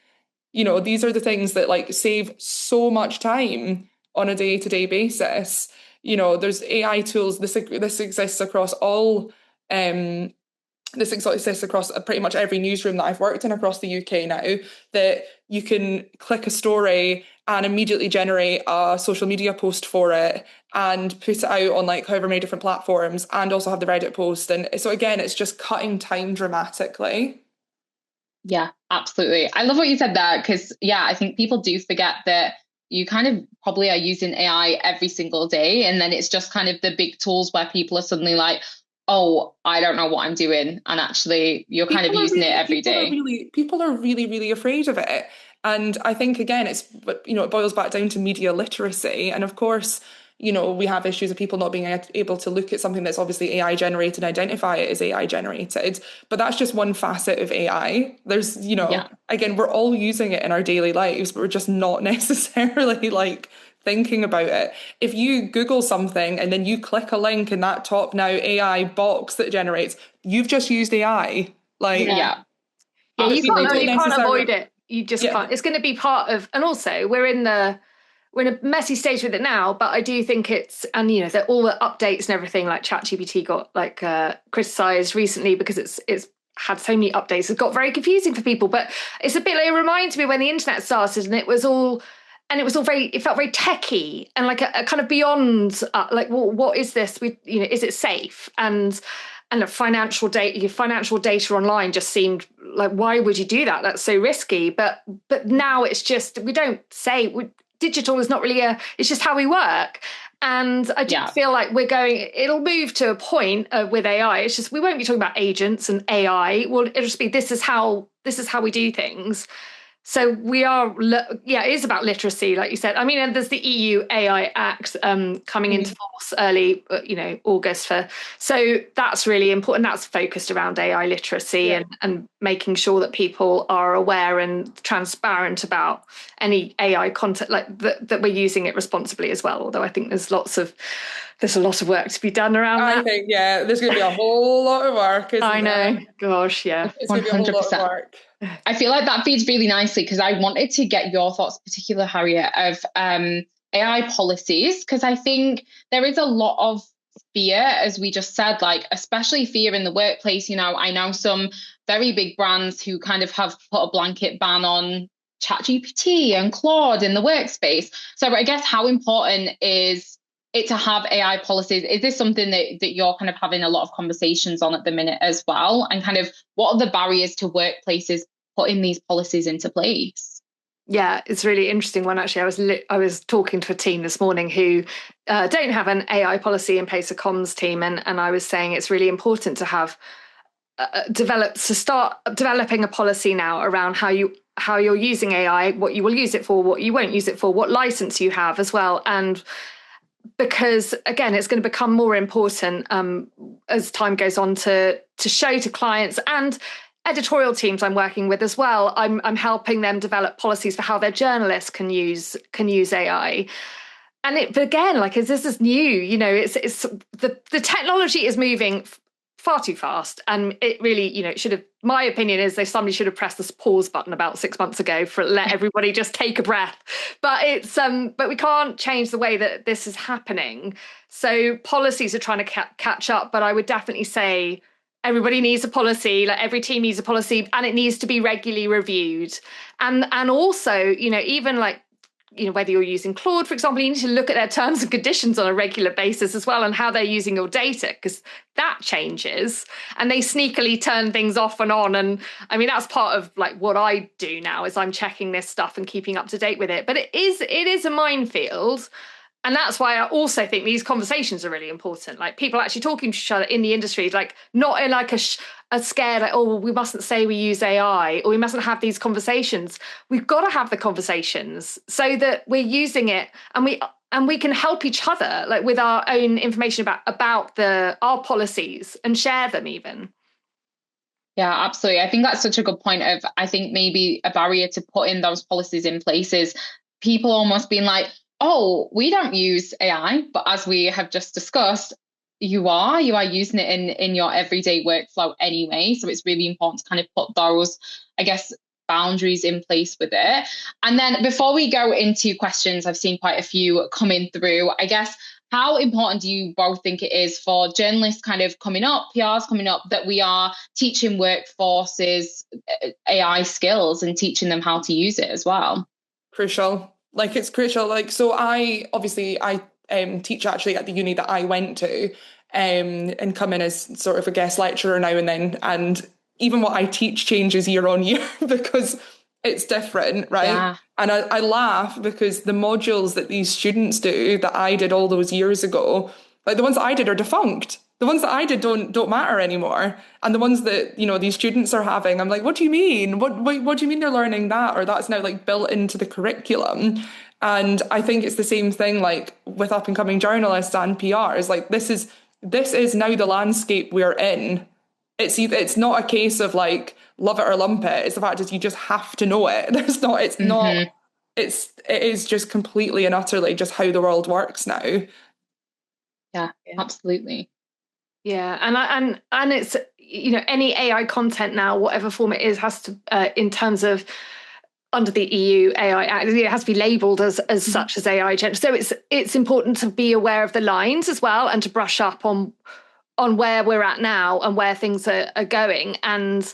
These are the things that like save so much time on a day-to-day basis. There's AI tools. This exists across all. This exists across pretty much every newsroom that I've worked in across the UK now, that you can click a story and immediately generate a social media post for it and put it out on like however many different platforms, and also have the Reddit post. And so again, it's just cutting time dramatically. Yeah, absolutely. I love what you said there, because I think people do forget that you kind of probably are using AI every single day. And then it's just kind of the big tools where people are suddenly like, oh, I don't know what I'm doing. And actually you're kind of using it every day. People are really, really afraid of it. And I think, again, it boils back down to media literacy. And of course, we have issues of people not being able to look at something that's obviously AI generated and identify it as AI generated. But that's just one facet of AI. There's, again, we're all using it in our daily lives, but we're just not necessarily like thinking about it. If you Google something and then you click a link in that top now AI box that generates, you've just used AI. Like, yeah, you can't avoid it. You just can't. It's going to be part of, and also we're in a messy stage with it now, but I do think it's, and that all the updates and everything, like ChatGPT got like criticized recently because it's had so many updates. It got very confusing for people, but it's a bit like, it reminds me when the internet started and it felt very techy and like a kind of beyond like, well, what is this? Is it safe? And your financial data online just seemed like, why would you do that? That's so risky. But now it's just, digital is not really it's just how we work. And I just feel like it'll move to a point with AI. It's just, we won't be talking about agents and AI. Well, it'll just be, this is how we do things. So we are, it is about literacy, like you said. I mean, and there's the EU AI Act coming into force early, August. So that's really important. That's focused around AI literacy and making sure that people are aware and transparent about any AI content, like that we're using it responsibly as well. Although I think there's a lot of work to be done around that. I think, there's going to be a whole lot of work, isn't there? I know. Gosh, yeah. It's going to be a whole lot of work. I feel like that feeds really nicely because I wanted to get your thoughts, particularly Harriet, of AI policies, because I think there is a lot of fear, as we just said, like especially fear in the workplace. I know some very big brands who kind of have put a blanket ban on ChatGPT and Claude in the workspace. So I guess how important is it to have AI policies? Is this something that you're kind of having a lot of conversations on at the minute as well? And kind of what are the barriers to workplaces putting these policies into place? Yeah, it's a really interesting one, actually. I was talking to a team this morning who don't have an AI policy in place, a comms team, and I was saying it's really important to have start developing a policy now around how you're using AI, what you will use it for, what you won't use it for, what license you have as well. And because again, it's going to become more important as time goes on to show to clients and editorial teams I'm working with as well. I'm helping them develop policies for how their journalists can use AI. And but again, like, this is new, it's the technology is moving far too fast, and it really, it should have. My opinion is somebody should have pressed this pause button about 6 months ago for let everybody just take a breath. But it's but we can't change the way that this is happening. So policies are trying to catch up. But I would definitely say everybody needs a policy, like every team needs a policy, and it needs to be regularly reviewed. And also, even like, whether you're using Claude, for example, you need to look at their terms and conditions on a regular basis as well, and how they're using your data, because that changes and they sneakily turn things off and on. And I mean, that's part of like what I do now, is I'm checking this stuff and keeping up to date with it. But it is a minefield. And that's why I also think these conversations are really important. Like, people actually talking to each other in the industry, like not in like a scared, like, oh, well, we mustn't say we use AI, or we mustn't have these conversations. We've got to have the conversations so that we're using it and we can help each other, like with our own information about our policies, and share them even. Yeah, absolutely. I think that's such a good point of, I think maybe a barrier to putting those policies in place is people almost being like, oh, we don't use AI, but as we have just discussed, you are using it in your everyday workflow anyway. So it's really important to kind of put those, I guess, boundaries in place with it. And then before we go into questions, I've seen quite a few coming through. I guess, how important do you both think it is for journalists kind of coming up, PRs coming up, that we are teaching workforces AI skills and teaching them how to use it as well? Crucial. Like, it's crucial. Like, so I teach actually at the uni that I went to, and come in as sort of a guest lecturer now and then. And even what I teach changes year on year because it's different, right? Yeah. And I laugh because the modules that these students do that I did all those years ago, like the ones that I did are defunct. The ones that I did don't matter anymore. And the ones that, these students are having, I'm like, what do you mean? What do you mean they're learning that? Or that's now like built into the curriculum. And I think it's the same thing like with up and coming journalists and PRs. Like this is now the landscape we're in. It's not a case of like love it or lump it. It's the fact is you just have to know it. It is just completely and utterly just how the world works now. Yeah, absolutely. Yeah, and it's any AI content now, whatever form it is, has to in terms of under the EU AI Act, it has to be labelled as such as AI generated. So it's important to be aware of the lines as well and to brush up on where we're at now and where things are going. And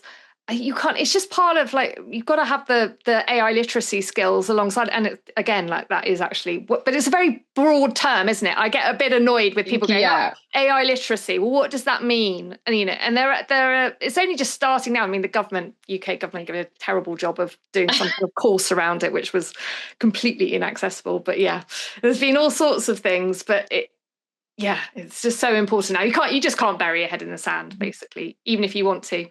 you can't, it's just part of like, you've got to have the AI literacy skills alongside. And again, like that is actually, but it's a very broad term, isn't it? I get a bit annoyed with people going, AI literacy. Well, what does that mean? And, and it's only just starting now. I mean, the UK government did a terrible job of doing some kind of course around it, which was completely inaccessible. But yeah, there's been all sorts of things, but it's just so important now. You just can't bury your head in the sand, basically, even if you want to.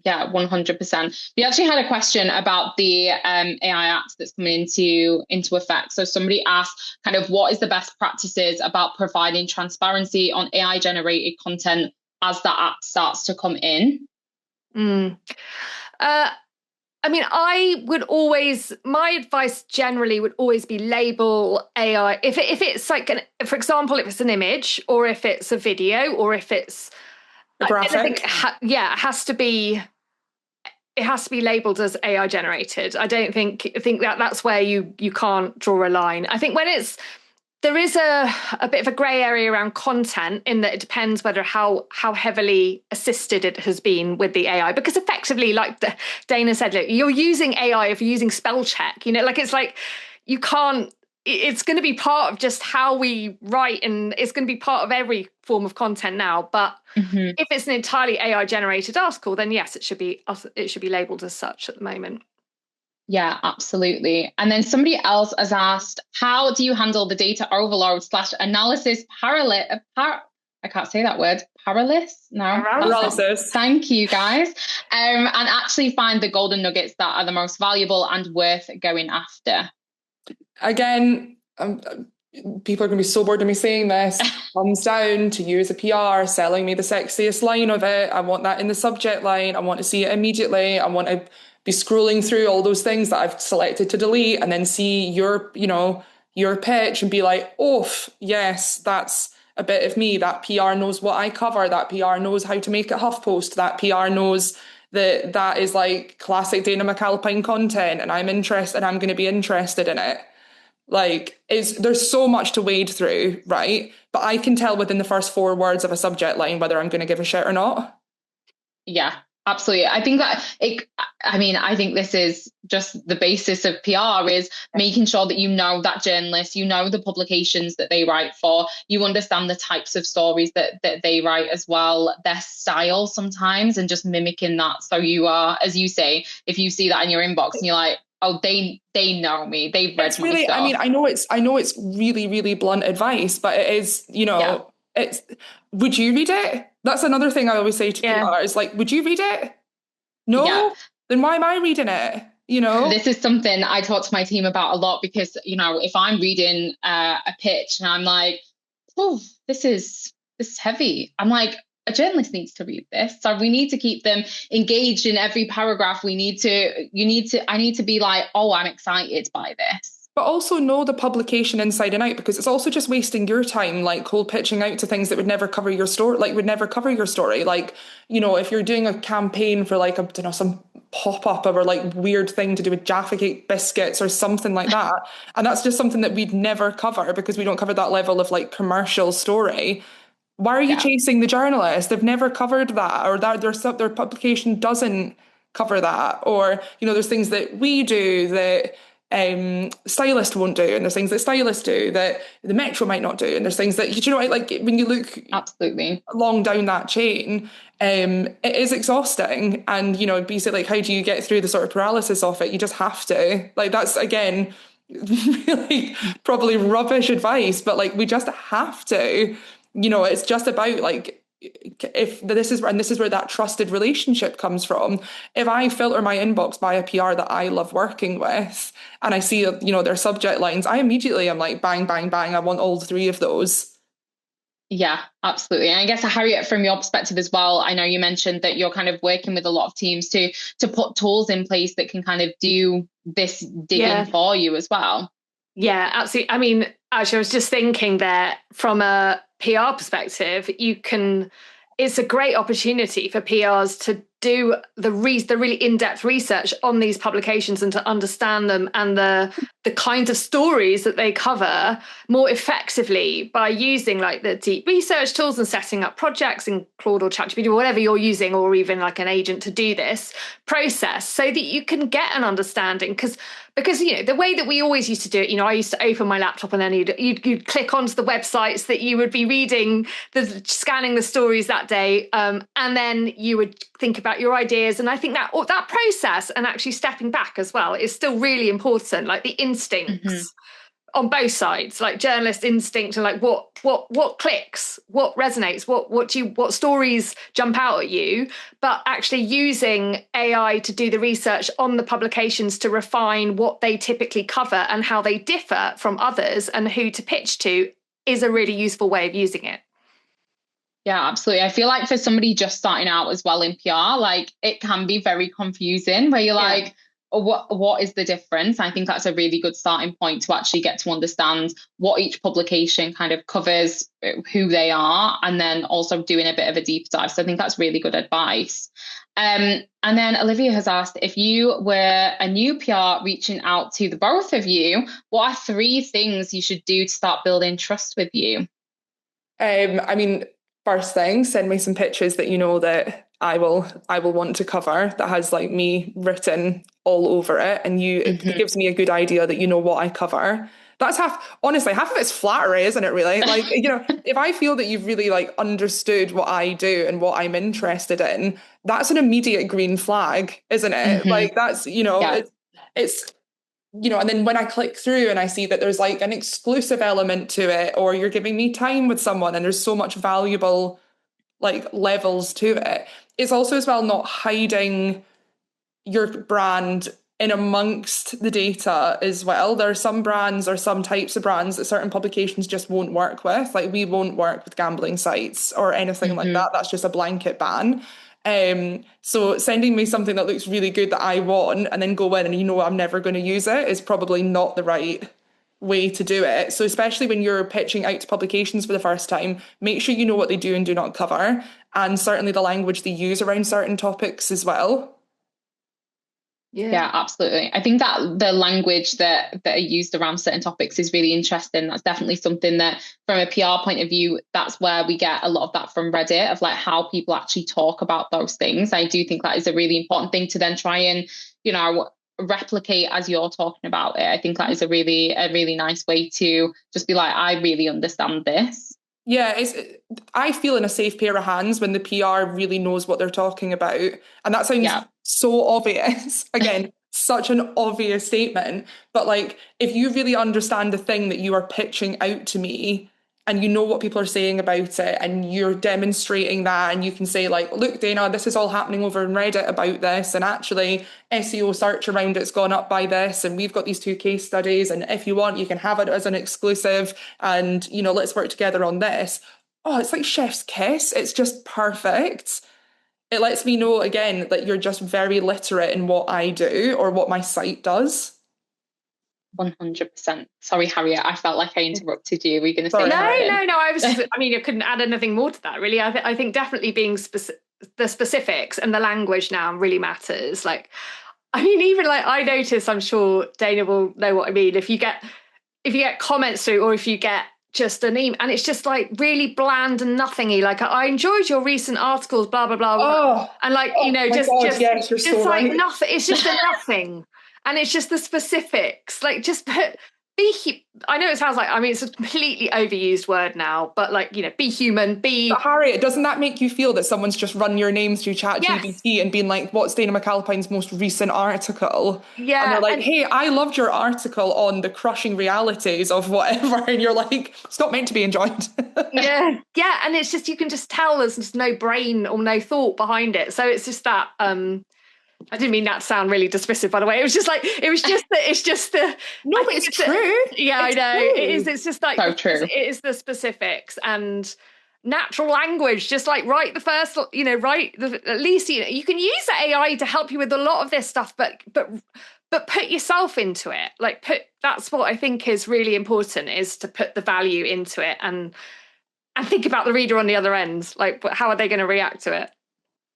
Yeah, 100%. We actually had a question about the AI Act that's coming into effect. So somebody asked kind of what is the best practices about providing transparency on AI generated content as the Act starts to come in? I mean, my advice generally would always be label AI. If it's like, for example, if it's an image or if it's a video or if it's a graphic, it has to be labeled as AI generated. I don't think that's where you can't draw a line. I think when there is a bit of a grey area around content in that it depends whether how heavily assisted it has been with the AI, because effectively, like Dayna said, look, you're using AI if you're using spell check, like it's like you can't, it's going to be part of just how we write, and it's going to be part of every form of content now. But if it's an entirely AI generated article, then yes, it should be labeled as such at the moment. Yeah, absolutely. And then somebody else has asked, how do you handle the data overload / analysis I can't say that word. Paralysis. Thank you, guys. And actually find the golden nuggets that are the most valuable and worth going after. Again, people are going to be so bored of me saying this. Comes down to you as a PR selling me the sexiest line of it. I want that in the subject line. I want to see it immediately. I want to be scrolling through all those things that I've selected to delete and then see your pitch and be like, oh, yes, that's a bit of me. That PR knows what I cover. That PR knows how to make a HuffPost. That PR knows that is like classic Dayna McAlpine content and I'm going to be interested in it. Like, there's so much to wade through, right? But I can tell within the first 4 words of a subject line whether I'm going to give a shit or not. Yeah, absolutely. I think that I think this is just the basis of PR, is making sure that you know that journalist, you know the publications that they write for, you understand the types of stories that they write as well, their style sometimes, and just mimicking that. So you are, as you say, if you see that in your inbox and you're like, oh, they know me. They've read my stuff. I mean, I know it's really, really blunt advice, but it is, it's, would you read it? That's another thing I always say to PR is like, would you read it? No? Yeah. Then why am I reading it? This is something I talk to my team about a lot, because, if I'm reading a pitch and I'm like, oh, this is heavy. I'm like, a journalist needs to read this. So we need to keep them engaged in every paragraph. I need to be like, oh, I'm excited by this. But also know the publication inside and out, because it's also just wasting your time, like cold pitching out to things that would never cover your story. Like, if you're doing a campaign for like, some pop-up or like weird thing to do with Jaffa Cake biscuits or something like that. And that's just something that we'd never cover because we don't cover that level of like commercial story. Why are you chasing the journalist? They've never covered that, or that their publication doesn't cover that. Or, there's things that we do that stylist won't do, and there's things that stylists do that the Metro might not do, and there's things that, you know, like when you look absolutely along down that chain, it is exhausting. And, you know, basically, like, how do you get through the sort of paralysis of it? You just have to. Like, that's, again, really probably rubbish advice, but like, we just have to. You know, it's just about like, if this is where that trusted relationship comes from. If I filter my inbox by a PR that I love working with, and I see, you know, their subject lines, I immediately am like, bang, bang, bang, I want all three of those. Yeah, absolutely. And I guess, Harriet, from your perspective as well, I know you mentioned that you're kind of working with a lot of teams to put tools in place that can kind of do this digging for you as well. Yeah, absolutely. I mean, actually, I was just thinking that from a PR perspective, it's a great opportunity for PRs to do the really in-depth research on these publications and to understand them and the kinds of stories that they cover more effectively by using like the deep research tools and setting up projects in Claude or ChatGPT or whatever you're using, or even like an agent to do this process, so that you can get an understanding. Because, you know, the way that we always used to do it, you know, I used to open my laptop and then you'd click onto the websites that you would be reading, scanning the stories that day, and then you would think about your ideas. And I think that process, and actually stepping back as well, is still really important. Like the instincts on both sides, like journalist instinct, and like what clicks, what resonates, what stories jump out at you, but actually using AI to do the research on the publications to refine what they typically cover and how they differ from others and who to pitch to is a really useful way of using it. Yeah, absolutely. I feel like for somebody just starting out as well in PR, like it can be very confusing where you're like, what is the difference? I think that's a really good starting point to actually get to understand what each publication kind of covers, who they are, and then also doing a bit of a deep dive. So I think that's really good advice. And then Olivia has asked, if you were a new PR reaching out to the both of you, what are 3 things you should do to start building trust with you? I mean, first thing, send me some pictures that you know that I will want to cover, that has like me written all over it, and it gives me a good idea that you know what I cover. That's half of it's flattery, isn't it, really? Like, you know, if I feel that you've really like understood what I do and what I'm interested in, that's an immediate green flag, isn't it? Like, that's, you know, it's you know, and then when I click through and I see that there's like an exclusive element to it, or you're giving me time with someone and there's so much valuable like levels to it. It's also as well not hiding your brand in amongst the data as well. There are some brands or some types of brands that certain publications just won't work with. Like, we won't work with gambling sites or anything like that. That's just a blanket ban. So sending me something that looks really good that I want and then go in and you know I'm never going to use it is probably not the right way to do it. So especially when you're pitching out to publications for the first time, make sure you know what they do and do not cover, and certainly the language they use around certain topics as well. Yeah, absolutely. I think that the language that are used around certain topics is really interesting. That's definitely something that, from a PR point of view, that's where we get a lot of that from Reddit, of like how people actually talk about those things. I do think that is a really important thing to then try and, you know, replicate as you're talking about it. I think that is a really nice way to just be like, I really understand this. Yeah, I feel in a safe pair of hands when the PR really knows what they're talking about. And that sounds so obvious. Again, such an obvious statement. But like, if you really understand the thing that you are pitching out to me, and you know what people are saying about it, and you're demonstrating that, and you can say like, look, Dayna, this is all happening over in Reddit about this, and actually SEO search around it's gone up by this, and we've got these 2 case studies, and if you want, you can have it as an exclusive, and, you know, let's work together on this. Oh, it's like chef's kiss. It's just perfect. It lets me know, again, that you're just very literate in what I do or what my site does. 100%. Sorry, Harriet, I felt like I interrupted you. Were you going to say no? I couldn't add anything more to that, really. I think definitely being the specifics and the language now really matters. Like, I mean, even like I notice, I'm sure Dayna will know what I mean. If you get comments through, or if you get just an email and it's just like really bland and nothingy, like, I enjoyed your recent articles, blah blah blah, and like, you know, just like nothing. It's just a nothing. And it's just the specifics, like just I know it sounds like, I mean, it's a completely overused word now, but like, be human, But Harriet, doesn't that make you feel that someone's just run your name through ChatGPT and been like, what's Dayna McAlpine's most recent article? Yeah. And they're like, hey, I loved your article on the crushing realities of whatever. And you're like, it's not meant to be enjoyed. Yeah. And it's just, you can just tell there's just no brain or no thought behind it. So it's just that, I didn't mean that to sound really dismissive, by the way. It's just the. No, but it's true. Yeah, it's I know. true. It is. It's just like, so true. It is the specifics and natural language. Just like write the first, at least, you can use the AI to help you with a lot of this stuff, but put yourself into it. Like that's what I think is really important, is to put the value into it and think about the reader on the other end. Like, how are they going to react to it?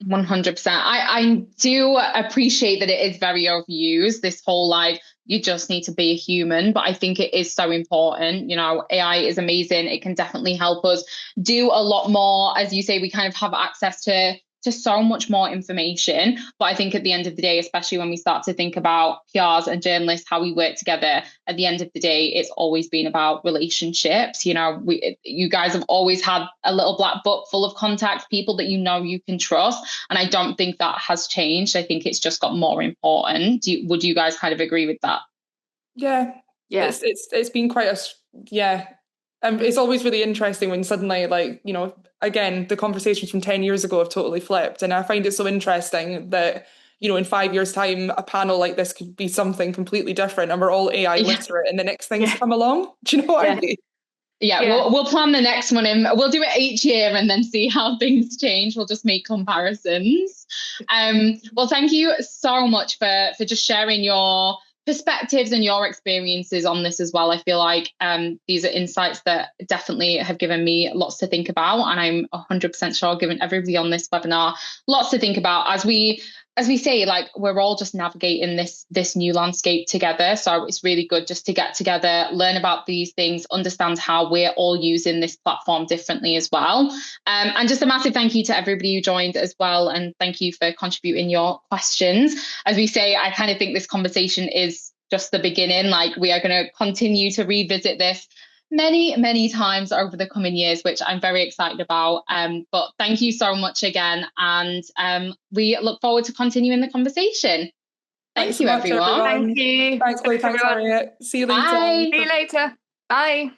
100%. I do appreciate that it is very overused, this whole like, you just need to be a human, but I think it is so important. AI is amazing. It can definitely help us do a lot more. As you say, we kind of have access to so much more information. But I think at the end of the day, especially when we start to think about PRs and journalists, how we work together, at the end of the day, it's always been about relationships. You guys have always had a little black book full of contacts, people that you can trust. And I don't think that has changed. I think it's just got more important. Would you guys kind of agree with that? Yeah. It's been quite it's always really interesting when suddenly, like, again, the conversations from 10 years ago have totally flipped. And I find it so interesting that, in 5 years' time, a panel like this could be something completely different and we're all AI literate and the next things come along. Do you know what I mean? Yeah. We'll plan the next one and we'll do it each year and then see how things change. We'll just make comparisons. Well, thank you so much for just sharing your perspectives and your experiences on this as well. I feel like these are insights that definitely have given me lots to think about, and I'm 100% sure given everybody on this webinar lots to think about as we say, like, we're all just navigating this new landscape together. So it's really good just to get together, learn about these things, understand how we're all using this platform differently as well. And just a massive thank you to everybody who joined as well. And thank you for contributing your questions. As we say, I kind of think this conversation is just the beginning. Like, we are going to continue to revisit this many times over the coming years, which I'm very excited about. But thank you so much again. And we look forward to continuing the conversation. Thank you, everyone. Thank you. Thanks, Chloe. Thanks, Harriet. See you later. Bye. See you later. Bye.